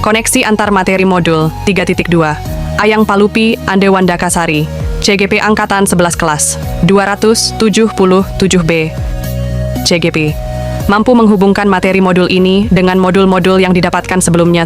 Koneksi antar materi modul 3.2. Ayang Palupi Andewandakasari, CGP Angkatan 11 kelas 277B. CGP mampu menghubungkan materi modul ini dengan modul-modul yang didapatkan sebelumnya.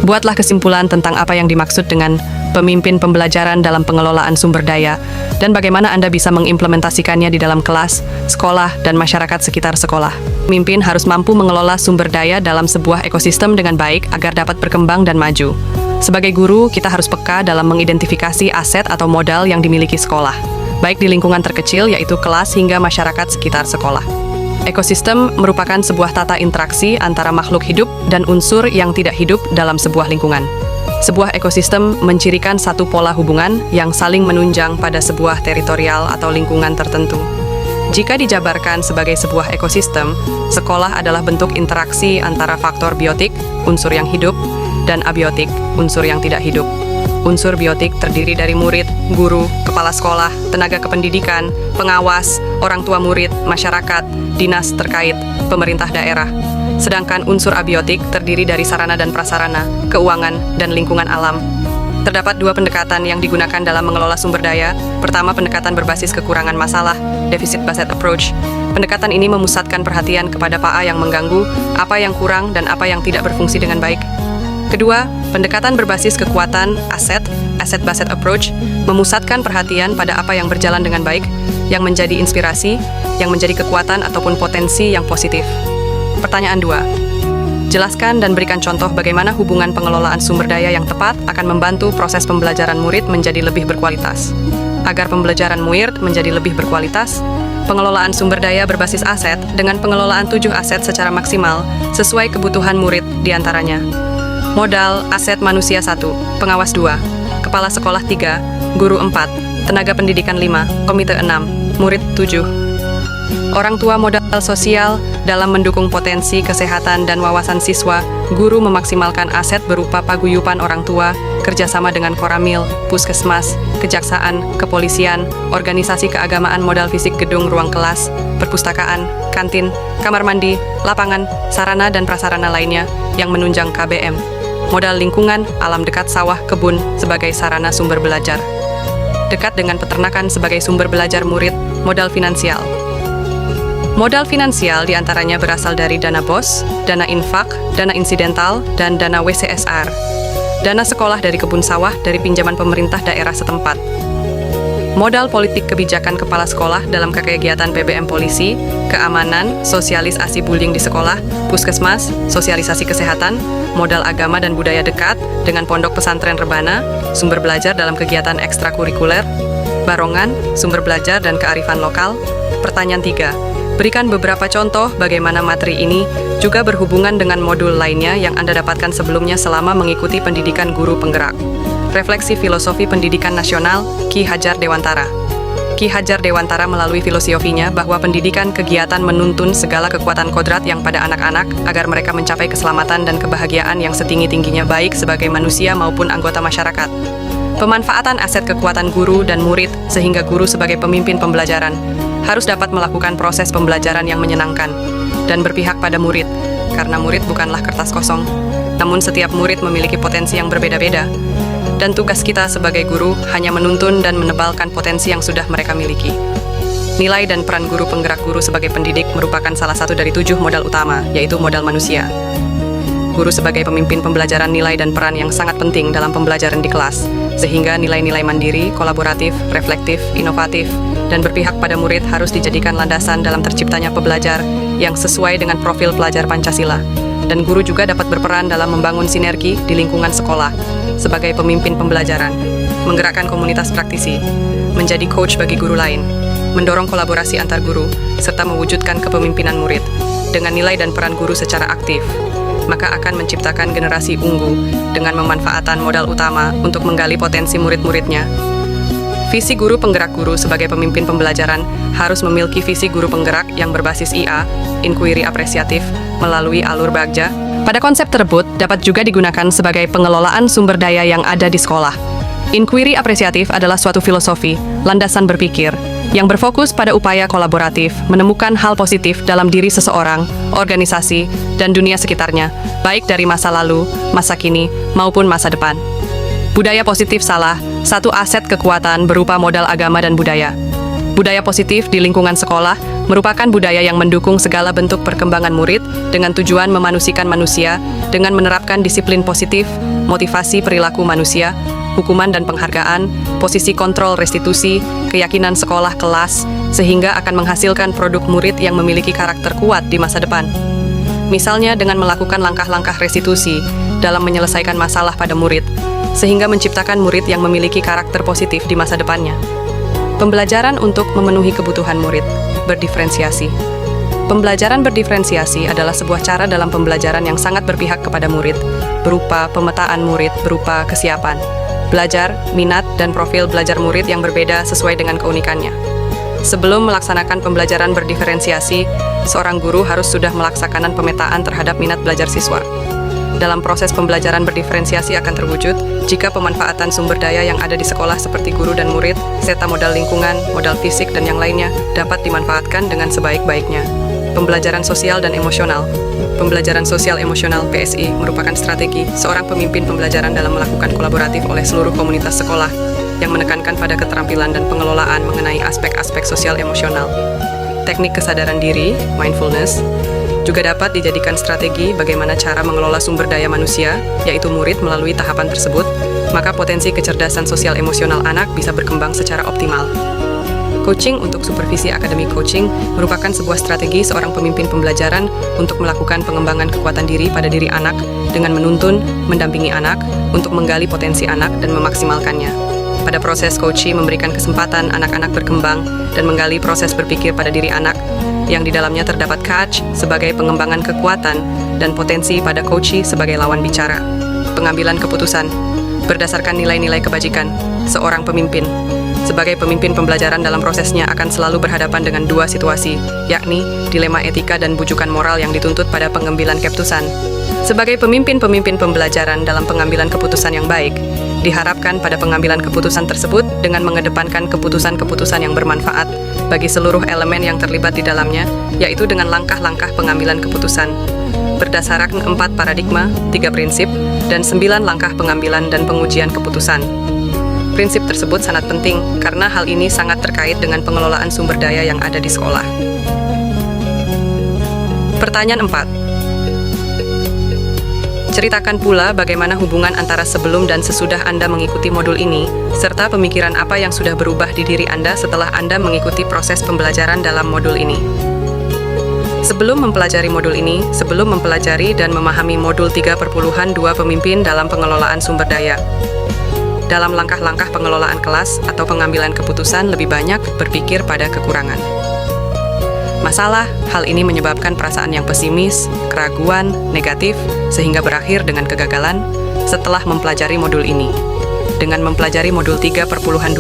Buatlah kesimpulan tentang apa yang dimaksud dengan pemimpin pembelajaran dalam pengelolaan sumber daya dan bagaimana Anda bisa mengimplementasikannya di dalam kelas, sekolah, dan masyarakat sekitar sekolah. Pemimpin harus mampu mengelola sumber daya dalam sebuah ekosistem dengan baik agar dapat berkembang dan maju. Sebagai guru, kita harus peka dalam mengidentifikasi aset atau modal yang dimiliki sekolah, baik di lingkungan terkecil yaitu kelas hingga masyarakat sekitar sekolah. Ekosistem merupakan sebuah tata interaksi antara makhluk hidup dan unsur yang tidak hidup dalam sebuah lingkungan. Sebuah ekosistem mencirikan satu pola hubungan yang saling menunjang pada sebuah teritorial atau lingkungan tertentu. Jika dijabarkan sebagai sebuah ekosistem, sekolah adalah bentuk interaksi antara faktor biotik, unsur yang hidup, dan abiotik, unsur yang tidak hidup. Unsur biotik terdiri dari murid, guru, kepala sekolah, tenaga kependidikan, pengawas, orang tua murid, masyarakat, dinas terkait, pemerintah daerah. Sedangkan unsur abiotik terdiri dari sarana dan prasarana, keuangan, dan lingkungan alam. Terdapat dua pendekatan yang digunakan dalam mengelola sumber daya. Pertama, pendekatan berbasis kekurangan masalah, deficit-based approach. Pendekatan ini memusatkan perhatian kepada apa yang mengganggu, apa yang kurang, dan apa yang tidak berfungsi dengan baik. Kedua, pendekatan berbasis kekuatan, asset-based approach, memusatkan perhatian pada apa yang berjalan dengan baik, yang menjadi inspirasi, yang menjadi kekuatan ataupun potensi yang positif. Pertanyaan 2. Jelaskan dan berikan contoh bagaimana hubungan pengelolaan sumber daya yang tepat akan membantu proses pembelajaran murid menjadi lebih berkualitas. Agar pembelajaran murid menjadi lebih berkualitas, pengelolaan sumber daya berbasis aset dengan pengelolaan 7 aset secara maksimal sesuai kebutuhan murid diantaranya. Modal, aset manusia 1, pengawas 2, kepala sekolah 3, guru 4, tenaga pendidikan 5, komite 6, murid 7. Orang tua modal sosial dalam mendukung potensi kesehatan dan wawasan siswa, guru memaksimalkan aset berupa paguyupan orang tua, kerjasama dengan koramil, puskesmas, kejaksaan, kepolisian, organisasi keagamaan modal fisik gedung ruang kelas, perpustakaan, kantin, kamar mandi, lapangan, sarana dan prasarana lainnya yang menunjang KBM. Modal lingkungan, alam dekat sawah, kebun sebagai sarana sumber belajar. Dekat dengan peternakan sebagai sumber belajar murid, modal finansial. Modal finansial diantaranya berasal dari dana BOS, dana infak, dana insidental, dan dana WCSR. Dana sekolah dari kebun sawah dari pinjaman pemerintah daerah setempat. Modal politik kebijakan kepala sekolah dalam kegiatan PBM polisi, keamanan, sosialisasi bullying di sekolah, puskesmas, sosialisasi kesehatan, modal agama dan budaya dekat dengan pondok pesantren rebana, sumber belajar dalam kegiatan ekstrakurikuler, barongan, sumber belajar dan kearifan lokal. Pertanyaan 3. Berikan beberapa contoh bagaimana materi ini juga berhubungan dengan modul lainnya yang Anda dapatkan sebelumnya selama mengikuti pendidikan guru penggerak. Refleksi filosofi pendidikan nasional, Ki Hajar Dewantara. Ki Hajar Dewantara melalui filosofinya bahwa pendidikan kegiatan menuntun segala kekuatan kodrat yang pada anak-anak agar mereka mencapai keselamatan dan kebahagiaan yang setinggi-tingginya baik sebagai manusia maupun anggota masyarakat. Pemanfaatan aset kekuatan guru dan murid sehingga guru sebagai pemimpin pembelajaran harus dapat melakukan proses pembelajaran yang menyenangkan dan berpihak pada murid, karena murid bukanlah kertas kosong, namun setiap murid memiliki potensi yang berbeda-beda, dan tugas kita sebagai guru hanya menuntun dan menebalkan potensi yang sudah mereka miliki. Nilai dan peran guru penggerak guru sebagai pendidik merupakan salah satu dari 7 modal utama, yaitu modal manusia. Guru sebagai pemimpin pembelajaran nilai dan peran yang sangat penting dalam pembelajaran di kelas, sehingga nilai-nilai mandiri, kolaboratif, reflektif, inovatif, dan berpihak pada murid harus dijadikan landasan dalam terciptanya pembelajar yang sesuai dengan profil pelajar Pancasila. Dan guru juga dapat berperan dalam membangun sinergi di lingkungan sekolah sebagai pemimpin pembelajaran, menggerakkan komunitas praktisi, menjadi coach bagi guru lain, mendorong kolaborasi antar guru, serta mewujudkan kepemimpinan murid. Dengan nilai dan peran guru secara aktif, maka akan menciptakan generasi unggul dengan memanfaatkan modal utama untuk menggali potensi murid-muridnya. Visi guru penggerak guru sebagai pemimpin pembelajaran harus memiliki visi guru penggerak yang berbasis IA, inquiry apresiatif, melalui alur bagja. Pada konsep tersebut dapat juga digunakan sebagai pengelolaan sumber daya yang ada di sekolah. Inquiry apresiatif adalah suatu filosofi, landasan berpikir, yang berfokus pada upaya kolaboratif, menemukan hal positif dalam diri seseorang, organisasi, dan dunia sekitarnya, baik dari masa lalu, masa kini, maupun masa depan. Budaya positif salah, satu aset kekuatan berupa modal agama dan budaya. Budaya positif di lingkungan sekolah merupakan budaya yang mendukung segala bentuk perkembangan murid dengan tujuan memanusiakan manusia dengan menerapkan disiplin positif, motivasi perilaku manusia, hukuman dan penghargaan, posisi kontrol restitusi, keyakinan sekolah kelas, sehingga akan menghasilkan produk murid yang memiliki karakter kuat di masa depan. Misalnya dengan melakukan langkah-langkah restitusi dalam menyelesaikan masalah pada murid, sehingga menciptakan murid yang memiliki karakter positif di masa depannya. Pembelajaran untuk memenuhi kebutuhan murid, berdiferensiasi. Pembelajaran berdiferensiasi adalah sebuah cara dalam pembelajaran yang sangat berpihak kepada murid, berupa pemetaan murid berupa kesiapan, belajar, minat, dan profil belajar murid yang berbeda sesuai dengan keunikannya. Sebelum melaksanakan pembelajaran berdiferensiasi, seorang guru harus sudah melaksanakan pemetaan terhadap minat belajar siswa. Dalam proses pembelajaran berdiferensiasi akan terwujud jika pemanfaatan sumber daya yang ada di sekolah seperti guru dan murid, serta modal lingkungan, modal fisik, dan yang lainnya dapat dimanfaatkan dengan sebaik-baiknya. Pembelajaran sosial dan emosional. Pembelajaran sosial emosional (PSI) merupakan strategi seorang pemimpin pembelajaran dalam melakukan kolaboratif oleh seluruh komunitas sekolah yang menekankan pada keterampilan dan pengelolaan mengenai aspek-aspek sosial emosional. Teknik kesadaran diri, mindfulness, juga dapat dijadikan strategi bagaimana cara mengelola sumber daya manusia, yaitu murid melalui tahapan tersebut, maka potensi kecerdasan sosial emosional anak bisa berkembang secara optimal. Coaching untuk supervisi akademik coaching merupakan sebuah strategi seorang pemimpin pembelajaran untuk melakukan pengembangan kekuatan diri pada diri anak dengan menuntun, mendampingi anak untuk menggali potensi anak dan memaksimalkannya. Pada proses coaching memberikan kesempatan anak-anak berkembang dan menggali proses berpikir pada diri anak yang di dalamnya terdapat catch sebagai pengembangan kekuatan dan potensi pada coaching sebagai lawan bicara. Pengambilan keputusan berdasarkan nilai-nilai kebajikan seorang pemimpin. Sebagai pemimpin pembelajaran dalam prosesnya akan selalu berhadapan dengan dua situasi, yakni dilema etika dan bujukan moral yang dituntut pada pengambilan keputusan. Sebagai pemimpin-pemimpin pembelajaran dalam pengambilan keputusan yang baik, diharapkan pada pengambilan keputusan tersebut dengan mengedepankan keputusan-keputusan yang bermanfaat bagi seluruh elemen yang terlibat di dalamnya, yaitu dengan langkah-langkah pengambilan keputusan. Berdasarkan 4 paradigma, 3 prinsip, dan 9 langkah pengambilan dan pengujian keputusan. Prinsip tersebut sangat penting karena hal ini sangat terkait dengan pengelolaan sumber daya yang ada di sekolah. Pertanyaan 4. Ceritakan pula bagaimana hubungan antara sebelum dan sesudah Anda mengikuti modul ini, serta pemikiran apa yang sudah berubah di diri Anda setelah Anda mengikuti proses pembelajaran dalam modul ini. Sebelum mempelajari modul ini, sebelum mempelajari dan memahami modul 3.2 pemimpin dalam pengelolaan sumber daya. Dalam langkah-langkah pengelolaan kelas atau pengambilan keputusan lebih banyak berpikir pada kekurangan. Masalah, hal ini menyebabkan perasaan yang pesimis, keraguan, negatif, sehingga berakhir dengan kegagalan setelah mempelajari modul ini. Dengan mempelajari modul 3.2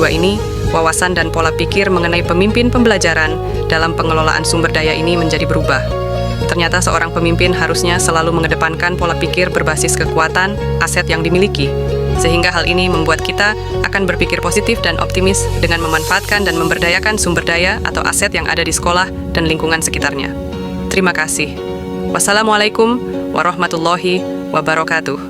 ini, wawasan dan pola pikir mengenai pemimpin pembelajaran dalam pengelolaan sumber daya ini menjadi berubah. Ternyata seorang pemimpin harusnya selalu mengedepankan pola pikir berbasis kekuatan, aset yang dimiliki, sehingga hal ini membuat kita akan berpikir positif dan optimis dengan memanfaatkan dan memberdayakan sumber daya atau aset yang ada di sekolah dan lingkungan sekitarnya. Terima kasih. Wassalamualaikum warahmatullahi wabarakatuh.